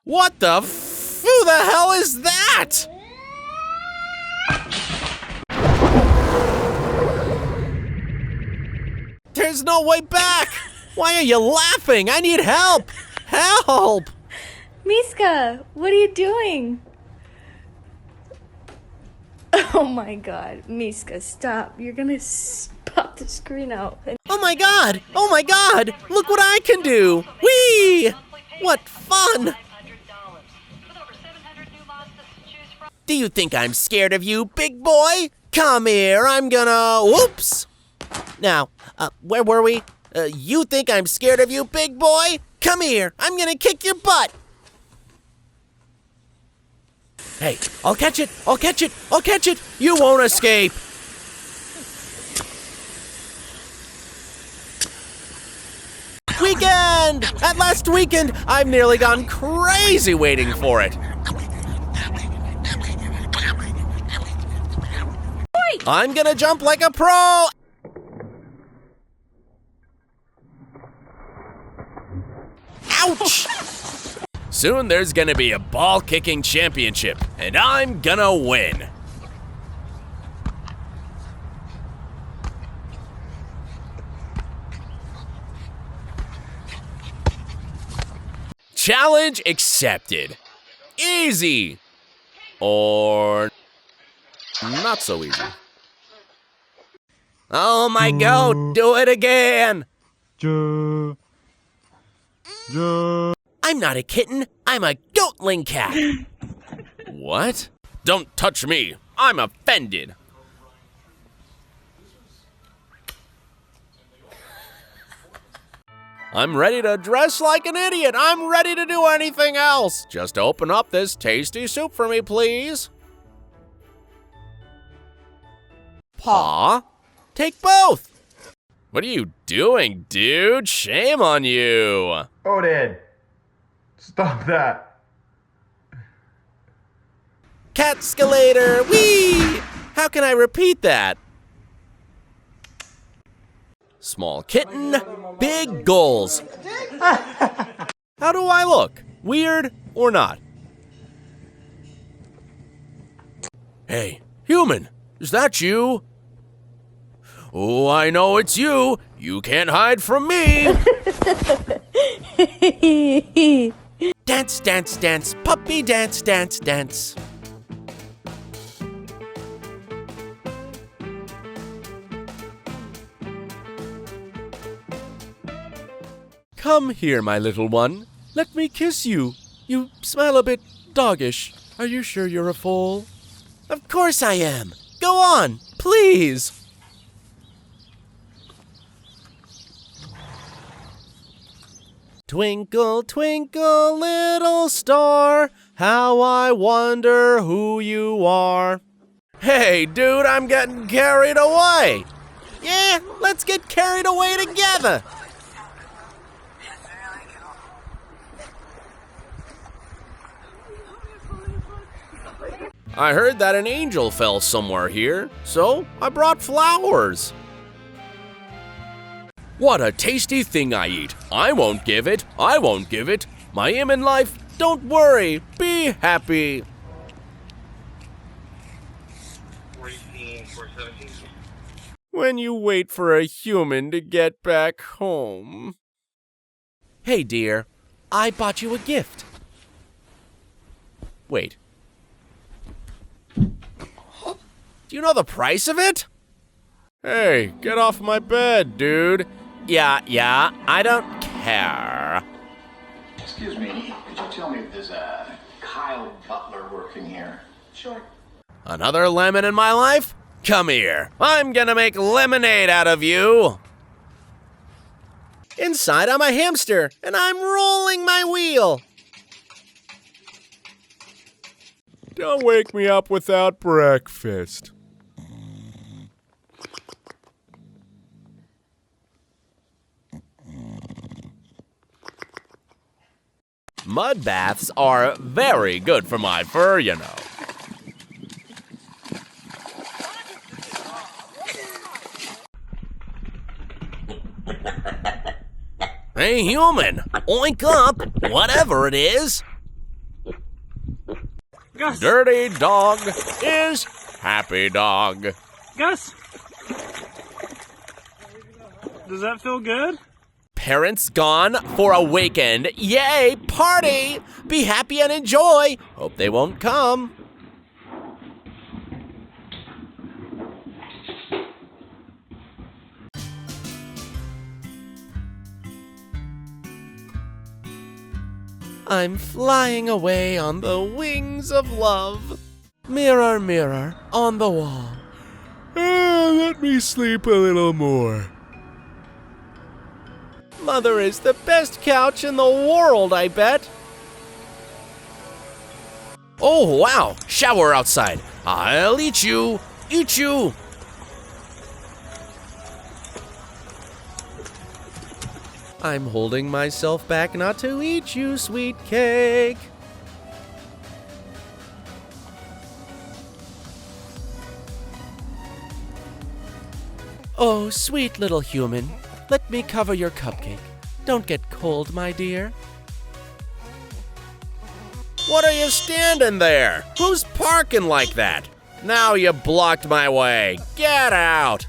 What the who the hell is that? There's no way back! Why are you laughing? I need help! Help! Miska, what are you doing? Oh my god, Miska, stop. You're gonna pop the screen out. Oh my god! Oh my god! Look what I can do! Whee! What fun! Do you think I'm scared of you, big boy? Come here, I'm gonna... Whoops! Now, where were we? You think I'm scared of you, big boy? Come here, I'm gonna kick your butt! Hey, I'll catch it, I'll catch it, I'll catch it! You won't escape! Weekend! At last weekend, I've nearly gone crazy waiting for it. I'm gonna jump like a pro! Ouch! Soon there's gonna be a ball-kicking championship, and I'm gonna win. Challenge accepted. Easy. Or not so easy. Oh my god, do it again! I'm not a kitten, I'm a goatling cat. What? Don't touch me, I'm offended. I'm ready to dress like an idiot. I'm ready to do anything else. Just open up this tasty soup for me, please. Paw? Take both. What are you doing, dude? Shame on you. Odin, stop that. Catscalator, whee! How can I repeat that? Small kitten, big goals. How do I look? Weird or not? Hey, human, is that you? Oh, I know it's you. You can't hide from me. Dance, dance, dance, puppy dance, dance, dance. Come here, my little one. Let me kiss you. You smell a bit doggish. Are you sure you're a foal? Of course I am. Go on, please. Twinkle, twinkle, little star, how I wonder who you are. Hey, dude, I'm getting carried away. Yeah, let's get carried away together. I heard that an angel fell somewhere here, so I brought flowers. What a tasty thing I eat. I won't give it. I won't give it. My aim in life, don't worry. Be happy. 417. When you wait for a human to get back home. Hey, dear. I bought you a gift. Wait. Do you know the price of it? Hey, get off my bed, dude. Yeah, I don't care. Excuse me, could you tell me if there's a Kyle Butler working here? Sure. Another lemon in my life? Come here. I'm gonna make lemonade out of you. Inside, I'm a hamster, and I'm rolling my wheel. Don't wake me up without breakfast. Mud baths are very good for my fur, you know. Hey, human, oink up, whatever it is. Gus. Dirty dog is happy dog. Gus. Does that feel good? Parents gone for a weekend. Yay, party! Be happy and enjoy. Hope they won't come. I'm flying away on the wings of love. Mirror, mirror on the wall. Let me sleep a little more. Mother is the best couch in the world, I bet. Oh, wow, shower outside. I'll eat you, eat you. I'm holding myself back not to eat you, sweet cake. Oh, sweet little human, let me cover your cupcake. Don't get cold, my dear. What are you standing there? Who's parking like that? Now you blocked my way. Get out.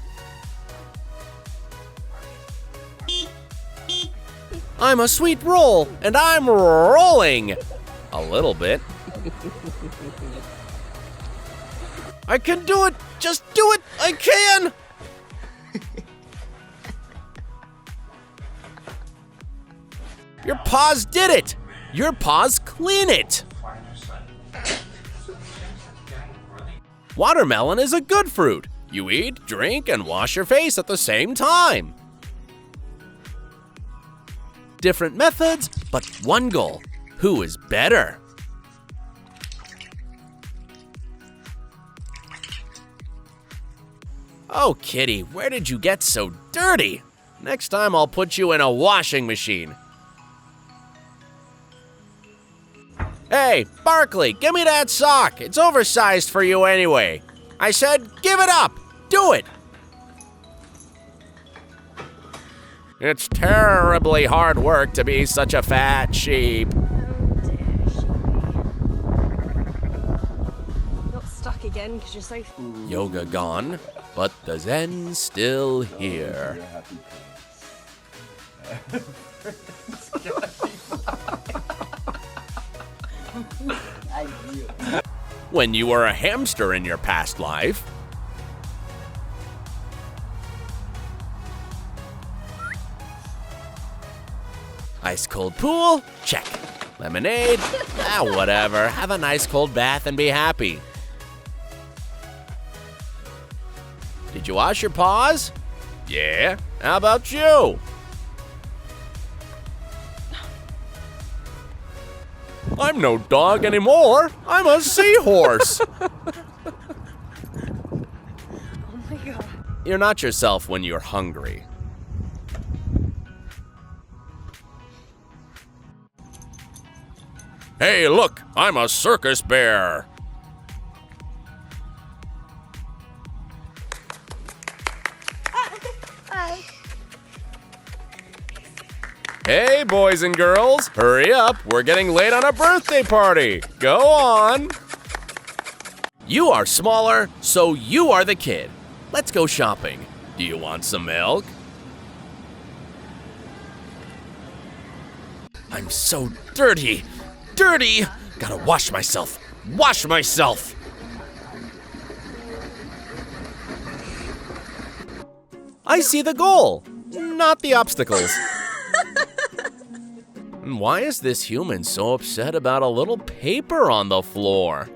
I'm a sweet roll, and I'm rolling. A little bit. I can do it. Just do it. I can. Your paws did it. Your paws clean it. Watermelon is a good fruit. You eat, drink, and wash your face at the same time. Different methods, but one goal. Who is better? Oh, kitty, where did you get so dirty? Next time I'll put you in a washing machine. Hey, Barkley, give me that sock. It's oversized for you anyway. I said, give it up. Do it. It's terribly hard work to be such a fat sheep. Oh dear, sheepy. Not stuck again because you're so... Yoga gone, but the Zen still here. When you were a hamster in your past life, ice cold pool, check. Lemonade, whatever. Have a nice cold bath and be happy. Did you wash your paws? Yeah, how about you? I'm no dog anymore. I'm a seahorse. Oh my god. You're not yourself when you're hungry. Hey, look, I'm a circus bear. Hi. Hey, boys and girls, hurry up. We're getting late on a birthday party. Go on. You are smaller, so you are the kid. Let's go shopping. Do you want some milk? I'm so dirty. Dirty. Gotta wash myself. Wash myself. I see the goal, not the obstacles. Why is this human so upset about a little paper on the floor?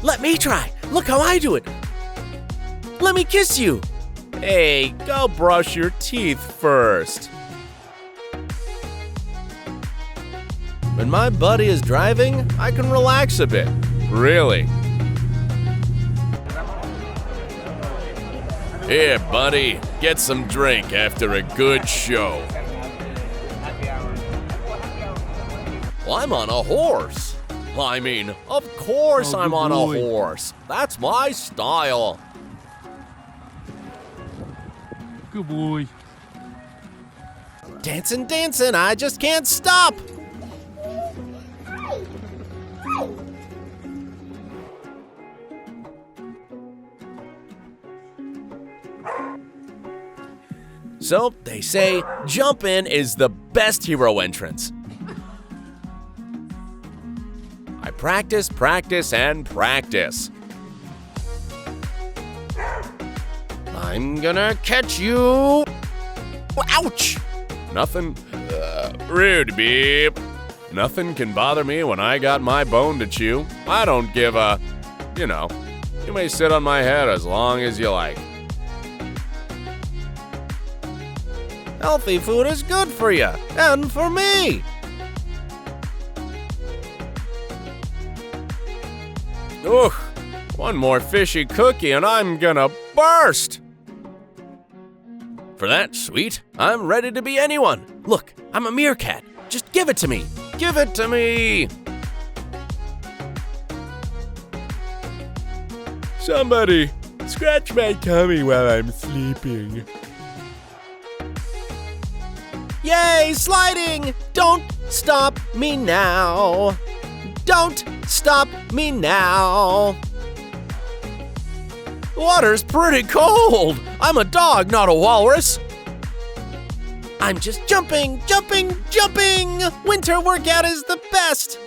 Let me try. Look how I do it. Let me kiss you. Hey, go brush your teeth first. When my buddy is driving, I can relax a bit. Really. Here, buddy, get some drink after a good show. Well, I'm on a horse. I mean, of course I'm on a horse. That's my style. Good boy. Dancing, dancing, I just can't stop. So they say jump in is the best hero entrance. I practice, practice, and practice. I'm gonna catch you. Ouch! Nothing. Rude, beep. Nothing can bother me when I got my bone to chew. I don't give a. You know, you may sit on my head as long as you like. Healthy food is good for you, and for me. Ugh, one more fishy cookie and I'm gonna burst. For that, sweet, I'm ready to be anyone. Look, I'm a meerkat. Just give it to me. Give it to me. Somebody, scratch my tummy while I'm sleeping. Yay, sliding! Don't stop me now. Don't stop me now. Water's pretty cold. I'm a dog, not a walrus. I'm just jumping, jumping, jumping. Winter workout is the best.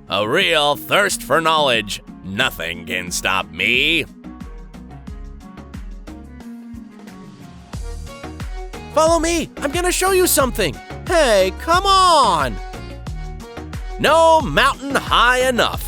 A real thirst for knowledge. Nothing can stop me. Follow me. I'm gonna show you something. Hey, come on. No mountain high enough.